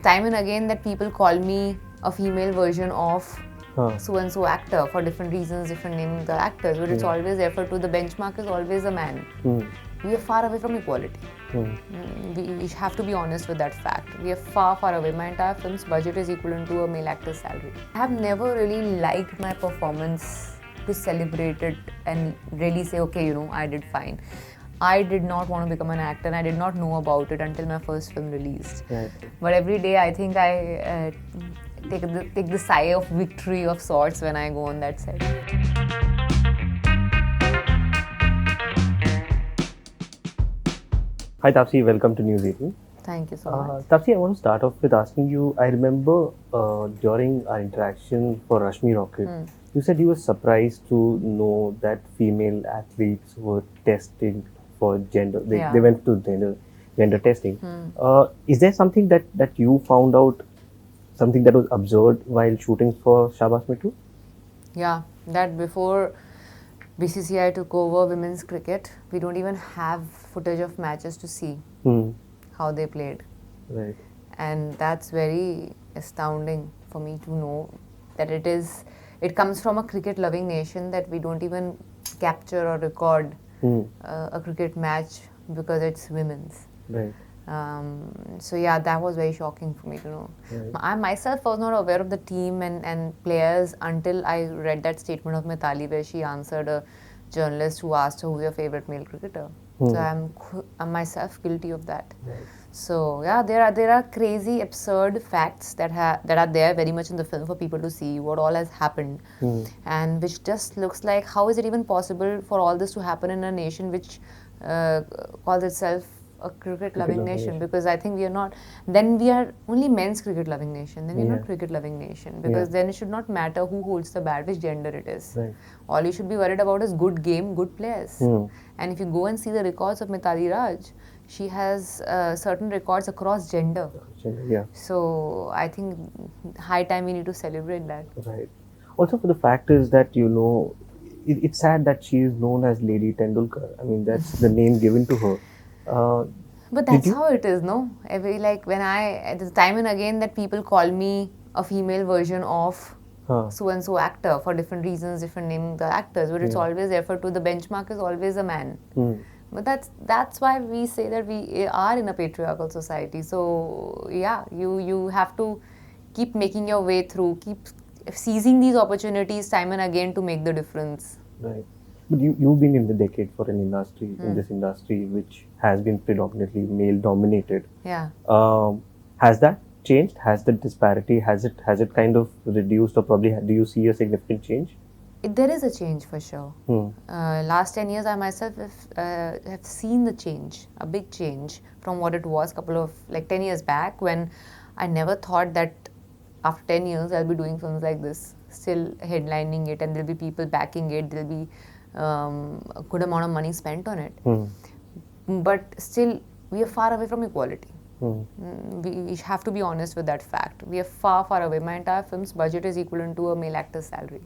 time and again that people call me a female version of so and so actor for different reasons, different naming the actors, but it's always referred to, the benchmark is always a man. We are far away from equality. We have to be honest with that fact. We are far, far away. My entire film's budget is equivalent to a male actor's salary. I have never really liked my performance to celebrate it and really say, okay, you know, I did fine. I did not want to become an actor, and I did not know about it until my first film released. Right. But every day I think I take the sigh of victory of sorts when I go on that set. Hi Taapsee, welcome to News 18. Thank you so much. Taapsee, I want to start off with asking you, I remember during our interaction for Rashmi Rocket, you said you were surprised to know that female athletes were testing for gender. They went to gender testing. Is there something that you found out, something that was observed while shooting for Shabaash Mithu? Yeah, that before BCCI took over women's cricket, we don't even have footage of matches to see how they played. Right. And that's very astounding for me to know that it comes from a cricket loving nation that we don't even capture or record a cricket match because it's women's. Right. So yeah, that was very shocking for me to know. Right. I myself was not aware of the team and players until I read that statement of Mithali where she answered a journalist who asked her who's your favorite male cricketer. So I'm myself guilty of that. Right. So yeah, there are crazy, absurd facts that are there very much in the film for people to see what all has happened, and which just looks like, how is it even possible for all this to happen in a nation which calls itself a cricket loving nation? Because I think we are not. Then we are only men's cricket loving nation. Then we're not cricket loving nation, because then it should not matter who holds the bat, which gender it is. Right. All you should be worried about is good game, good players. And if you go and see the records of Mithali Raj, she has certain records across gender. Yeah. So I think high time we need to celebrate that. Right. Also, for the fact is that, you know, it's sad that she is known as Lady Tendulkar. I mean, that's the name given to her. But that's how it is, no? The time and again that people call me a female version of so and so actor for different reasons, different naming the actors, but it's always referred to, the benchmark is always a man. But that's why we say that we are in a patriarchal society. So yeah, you have to keep making your way through, keep seizing these opportunities time and again to make the difference. Right. But you've been in the decade for an industry, in this industry which has been predominantly male dominated. Yeah. Has that changed? Has the disparity, has it kind of reduced, or probably do you see a significant change? There is a change for sure. Last 10 years I myself have seen the change, a big change from what it was 10 years back, when I never thought that after 10 years I'll be doing films like this, still headlining it, and there'll be people backing it, there'll be a good amount of money spent on it. But still, we are far away from equality. We have to be honest with that fact. We are far, far away. My entire film's budget is equivalent to a male actor's salary.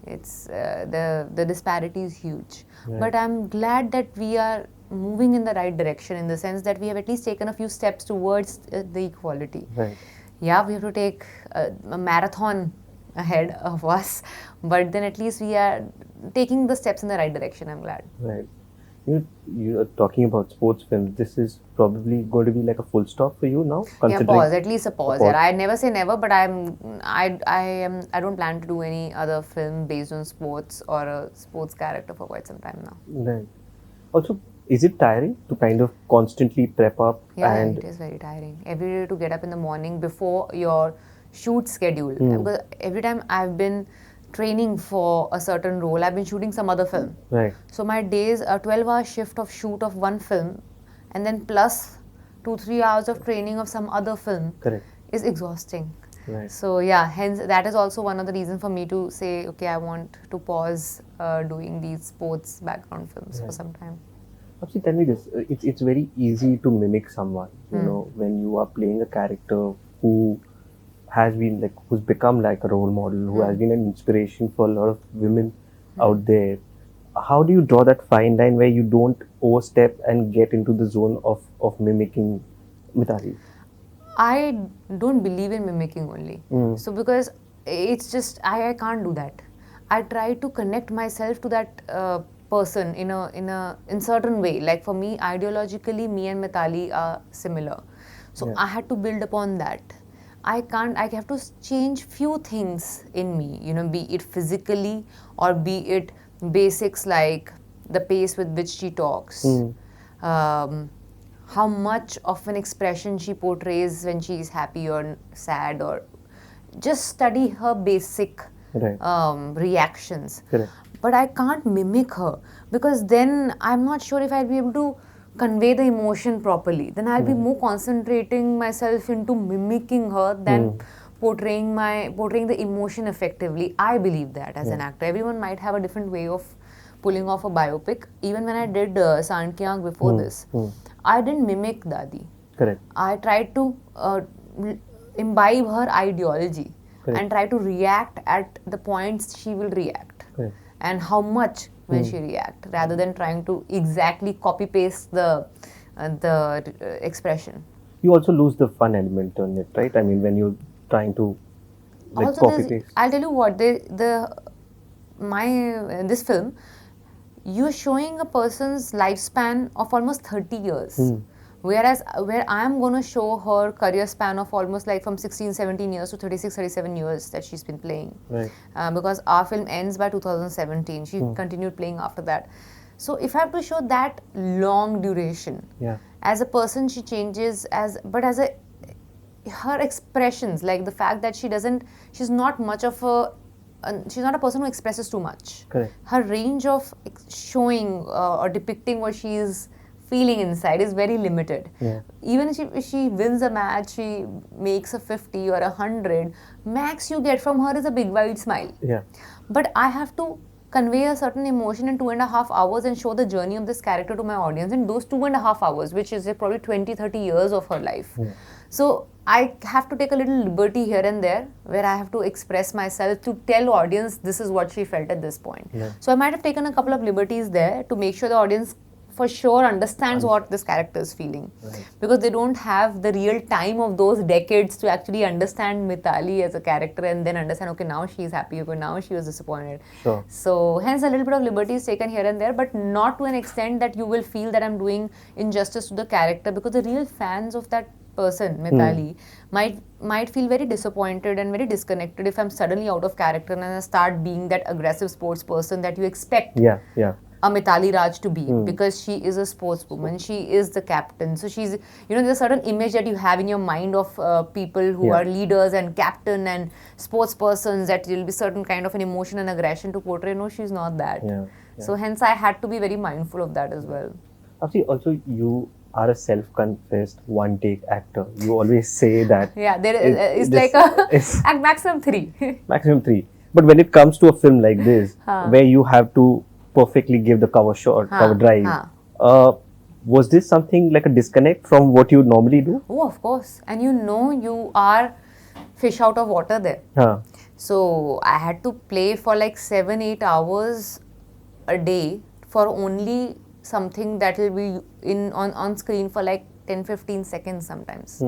It's the disparity is huge. Right. But I'm glad that we are moving in the right direction, in the sense that we have at least taken a few steps towards the equality. Right. Yeah, we have to take a marathon ahead of us, but then at least we are taking the steps in the right direction. I'm glad. Right. You're talking about sports films. This is probably going to be like a full stop for you now. Yeah, pause. At least a pause. Yeah, I never say never, but I don't plan to do any other film based on sports or a sports character for quite some time now. Right. Also, is it tiring to kind of constantly prep up? Yeah, it is very tiring. Every day to get up in the morning before your shoot schedule. Because every time I've been training for a certain role, I've been shooting some other film. Right. So my days, a 12-hour shift of shoot of one film, and then plus 2-3 hours of training of some other film. Correct. Is exhausting. Right. So yeah, hence that is also one of the reasons for me to say, okay, I want to pause doing these sports background films for some time. Actually, tell me this. It's very easy to mimic someone, you know, when you are playing a character who has been who's become like a role model, who has been an inspiration for a lot of women out there. How do you draw that fine line where you don't overstep and get into the zone of mimicking Mithali? I don't believe in mimicking only. So because it's just I can't do that. I try to connect myself to that person in certain way. Like for me, ideologically, me and Mithali are similar. So Yeah. I had to build upon that. I can't. I have to change few things in me. Be it physically or be it basics like the pace with which she talks. Um, how much of an expression she portrays when she is happy or sad, or just study her basic Right. reactions. Correct. But I can't mimic her because then I'm not sure if I'll be able to convey the emotion properly. Then I'll be more concentrating myself into mimicking her than portraying the emotion effectively. I believe that as an actor, everyone might have a different way of pulling off a biopic. Even when I did Sankyang before this, I didn't mimic Dadi. Correct. I tried to imbibe her ideology Correct. and try to react at the points she will react Correct. and how much will she react, rather than trying to exactly copy paste the expression. You also lose the fun element on it, right? I mean, when you're trying to like Also, copy paste. I'll tell you what, this film, you're showing a person's lifespan of almost 30 years. Whereas where I'm going to show her career span of almost like from 16, 17 years to 36, 37 years that she's been playing. Right. Because our film ends by 2017. She continued playing after that. So if I have to show that long duration, Yeah. as a person she changes, her expressions, like the fact that she's not a person who expresses too much. Correct. Her range of showing or depicting what she is feeling inside is very limited. Yeah. Even if she wins a match, she makes a 50 or 100, max you get from her is a big wide smile. Yeah. But I have to convey a certain emotion in 2.5 hours and show the journey of this character to my audience in those 2.5 hours, which is probably 20, 30 years of her life. So I have to take a little liberty here and there where I have to express myself to tell audience this is what she felt at this point. So I might have taken a couple of liberties there to make sure the audience for sure understands what this character is feeling. Because they don't have the real time of those decades to actually understand Mithali as a character and then understand, okay, now she's happy, okay, now she was disappointed. Sure. So hence a little bit of liberty is taken here and there, but not to an extent that you will feel that I'm doing injustice to the character, because the real fans of that person, Mithali, might feel very disappointed and very disconnected if I'm suddenly out of character and I start being that aggressive sports person that you expect Yeah. Yeah. a Mithali Raj to be, because she is a sportswoman, she is the captain. So she's, there's a certain image that you have in your mind of people who are leaders and captain and sports persons, that there will be certain kind of an emotion and aggression to portray. No, she's not that. Yeah. So hence I had to be very mindful of that as well. Actually, also you are a self-confessed one-take actor. You always say that. Yeah, it's like at maximum 3. Maximum 3. But when it comes to a film like this, where you have to perfectly give the cover shot, cover drive, was this something like a disconnect from what you normally do? Oh, of course. And you are fish out of water there. So I had to play for like 7-8 hours a day for only something that will be on screen for like 10-15 seconds sometimes.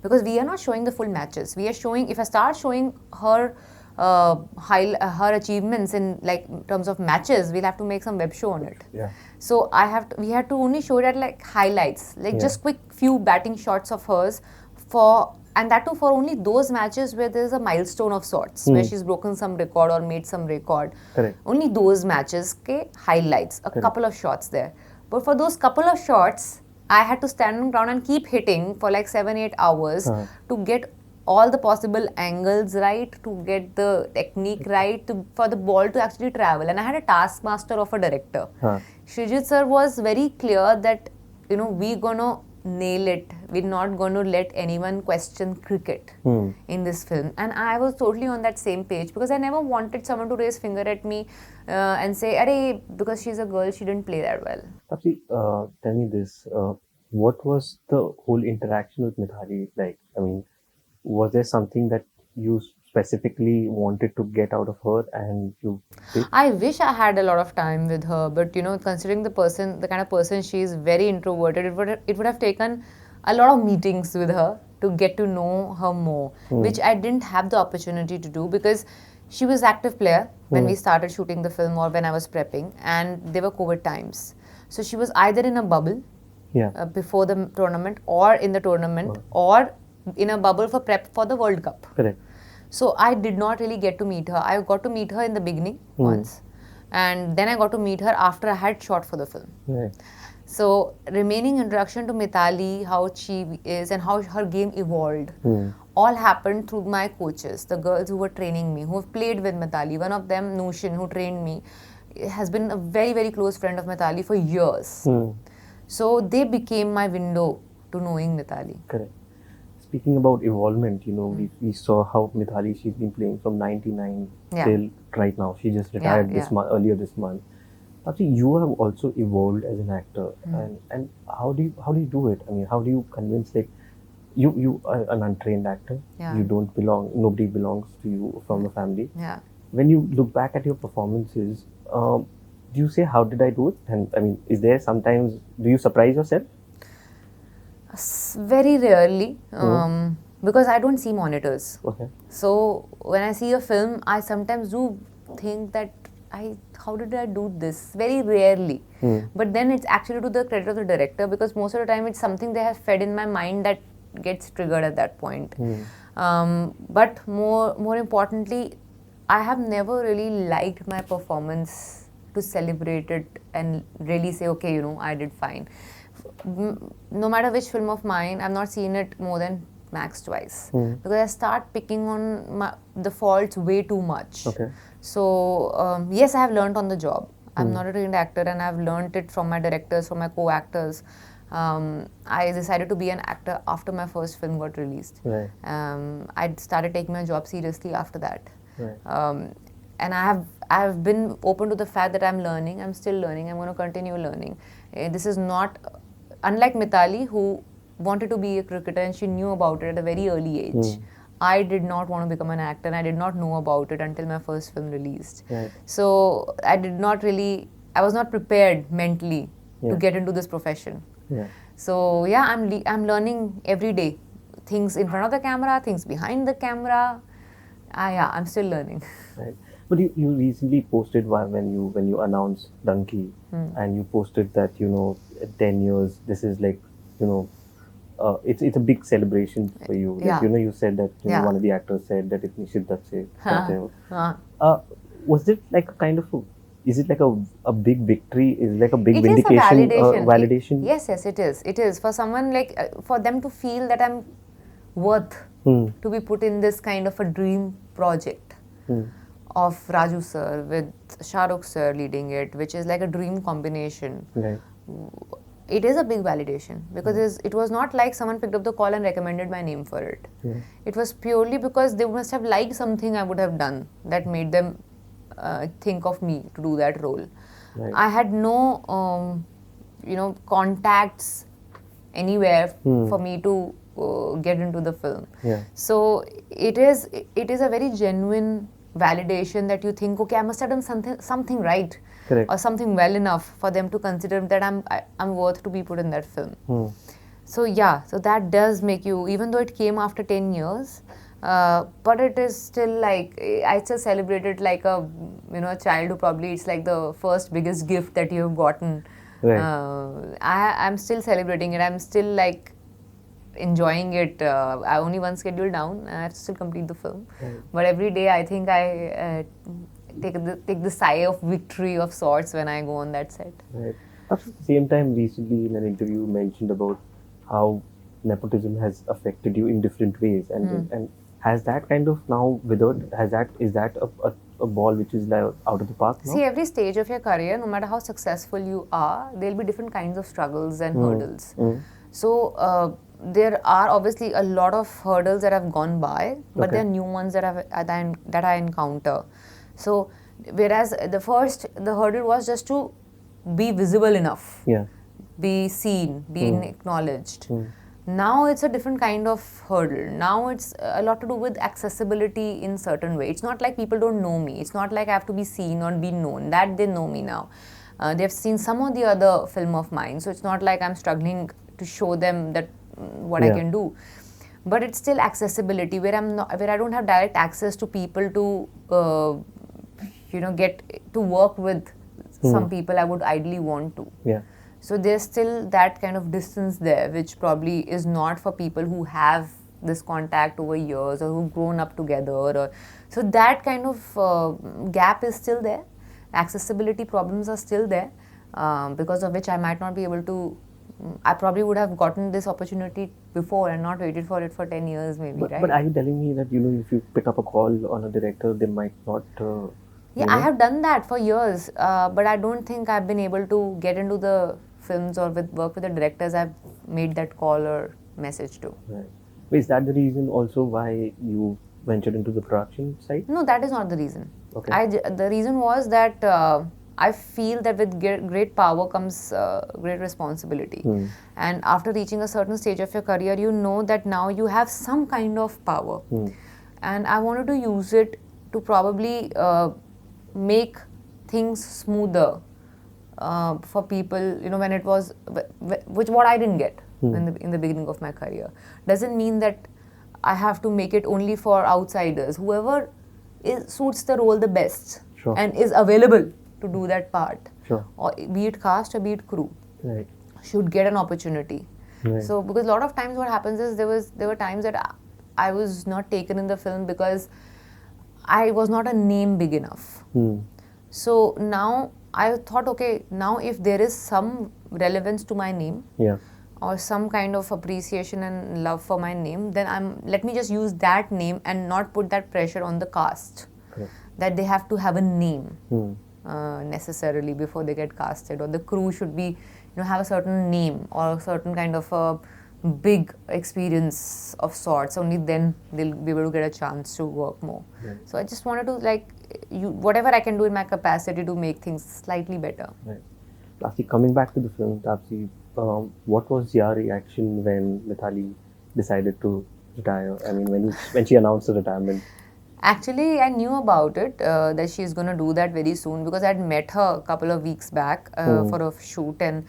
Because we are not showing the full matches. We are showing, if I start showing her her achievements in terms of matches, we'll have to make some web show on it. Yeah. So we had to only show it at like highlights, just quick few batting shots of hers and that too for only those matches where there's a milestone of sorts, where she's broken some record or made some record. Correct. Only those matches, highlights, a couple of shots there. But for those couple of shots, I had to stand on ground and keep hitting for like 7-8 hours to get all the possible angles right, to get the technique right, for the ball to actually travel. And I had a taskmaster of a director. Shrijit sir was very clear that, we're gonna nail it. We're not going to let anyone question cricket in this film. And I was totally on that same page, because I never wanted someone to raise finger at me and say, "Arey, because she's a girl, she didn't play that well." Taapsee, tell me this. What was the whole interaction with Mithali like? I mean, was there something that you specifically wanted to get out of her and you did? I wish I had a lot of time with her, but considering the kind of person she is, very introverted, it would have taken a lot of meetings with her to get to know her more, which I didn't have the opportunity to do because she was active player when we started shooting the film or when I was prepping, and they were COVID times. So she was either in a bubble before the tournament or in the tournament or in a bubble for prep for the World Cup. Correct. So I did not really get to meet her. I got to meet her in the beginning once, and then I got to meet her after I had shot for the film. Right. So remaining introduction to Mithali, how she is and how her game evolved, all happened through my coaches, the girls who were training me, who have played with Mithali. One of them, Nushin, who trained me, has been a very, very close friend of Mithali for years. So they became my window to knowing Mithali. Correct. Speaking about evolvement, you know, we saw how Mithali, she's been playing from 99 till right now. She just retired earlier this month. Taapsee, you have also evolved as an actor, and how do you do it? I mean, how do you convince, like, you are an untrained actor. You don't belong. Nobody belongs to you from the family. When you look back at your performances, do you say, how did I do it? And I mean, is there sometimes, do you surprise yourself? Very rarely, because I don't see monitors. Okay. So when I see a film, I sometimes do think that how did I do this? Very rarely. But then it's actually to the credit of the director, because most of the time it's something they have fed in my mind that gets triggered at that point. But more importantly, I have never really liked my performance to celebrate it and really say, okay, you know, I did fine. No matter which film of mine, I've not seen it more than max twice, because I start picking on the faults way too much. Okay. So yes, I have learnt on the job. I'm not a trained actor, and I've learnt it from my directors, from my co-actors. I decided to be an actor after my first film got released. Right. I started taking my job seriously after that. Right. And I have been open to the fact that I'm learning. I'm still learning. I'm going to continue learning. This is not, unlike Mithali, who wanted to be a cricketer and she knew about it at a very early age. I did not want to become an actor, and I did not know about it until my first film released. Right. So I was not prepared mentally to get into this profession. So yeah, I'm learning every day. Things in front of the camera, things behind the camera. I'm still learning. Right. But you recently posted when you announced Dunki, and you posted that, you know, 10 years, this is like, you know, it's a big celebration for you. Like, you know, you said that, you know, one of the actors said that it Nishit was it like a kind of is it like a big victory? Is it like a big vindication? It is a validation. Validation? Yes, it is. It is for someone, like for them to feel that I'm worth to be put in this kind of a dream project of Raju sir with Shah Rukh sir leading it, which is like a dream combination. Right. It is a big validation, because it was not like someone picked up the call and recommended my name for it. It was purely because they must have liked something I would have done that made them think of me to do that role. Right. I had no, contacts anywhere for me to get into the film. So it is a very genuine validation that you think, okay, I must have done something right. Correct. Or something well enough for them to consider that I'm worth to be put in that film. So yeah, so that does make you, even though it came after 10 years, but it is still like, I still celebrate it like a child who probably, it's like the first biggest gift that you have gotten. Right. I'm still celebrating it. I'm still like enjoying it. I only one schedule down. I have to still complete the film. Right. But every day I think I take the sigh of victory of sorts when I go on that set. Right. At the same time, recently in an interview, you mentioned about how nepotism has affected you in different ways, and has that kind of now withered? Is that a ball which is like out of the park now? See, every stage of your career, no matter how successful you are, there'll be different kinds of struggles and hurdles. So there are obviously a lot of hurdles that have gone by, but there are new ones that I encounter. So whereas the hurdle was just to be visible enough, be seen, be acknowledged. Now it's a different kind of hurdle. Now it's a lot to do with accessibility in certain way. It's not like people don't know me. It's not like I have to be seen or be known. That they know me now. They've seen some of the other film of mine. So it's not like I'm struggling to show them that what I can do. but it's still accessibility where I don't have direct access to people to get to work with some people I would ideally want to. Yeah. So there's still that kind of distance there, which probably is not for people who have this contact over years or who've grown up together. So that kind of gap is still there. Accessibility problems are still there, because of which I might not be able to. I probably would have gotten this opportunity before and not waited for it for 10 years maybe, right? But are you telling me that, if you pick up a call on a director, they might not... I have done that for years, but I don't think I've been able to get into the films or work with the directors I've made that call or message to. Right. Is that the reason also why you ventured into the production side? No, that is not the reason. Okay. The reason was that I feel that with great power comes great responsibility. And after reaching a certain stage of your career, you know that now you have some kind of power. And I wanted to use it to probably make things smoother for people, when it was, what I didn't get in the beginning of my career. Doesn't mean that I have to make it only for outsiders. Whoever suits the role the best and is available to do that part, or be it cast or be it crew, should get an opportunity. So because a lot of times what happens is there were times that I was not taken in the film because I was not a name big enough. So now I thought, okay, now if there is some relevance to my name, or some kind of appreciation and love for my name, then let me just use that name and not put that pressure on the cast that they have to have a name necessarily before they get casted, or the crew should be have a certain name or a certain kind of a big experience of sorts. Only then they'll be able to get a chance to work more. So I just wanted to whatever I can do in my capacity to make things slightly better. Lastly, coming back to the film, Taapsee, what was your reaction when Mithali decided to retire? I mean, when she announced the retirement. Actually, I knew about it, that she's going to do that very soon, because I'd met her a couple of weeks back for a shoot, and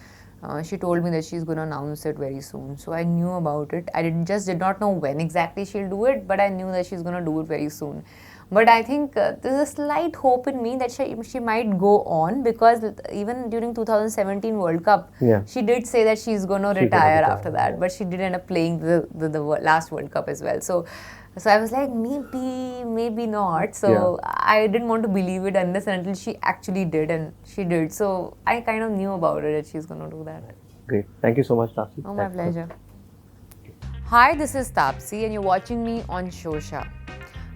she told me that she's going to announce it very soon. So I knew about it. I just did not know when exactly she'll do it, but I knew that she's going to do it very soon. But I think there's a slight hope in me that she might go on, because even during 2017 World Cup, she did say that she's going to retire after that. But she did end up playing the last World Cup as well. So I was like, maybe not. So I didn't want to believe it unless and until she actually did, and she did. So I kind of knew about it, that she's going to do that. Great. Thank you so much, Taapsee. Oh, my pleasure. Hi, this is Taapsee, and you're watching me on Showsha.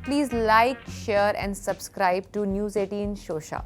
Please like, share and subscribe to News 18 Showsha.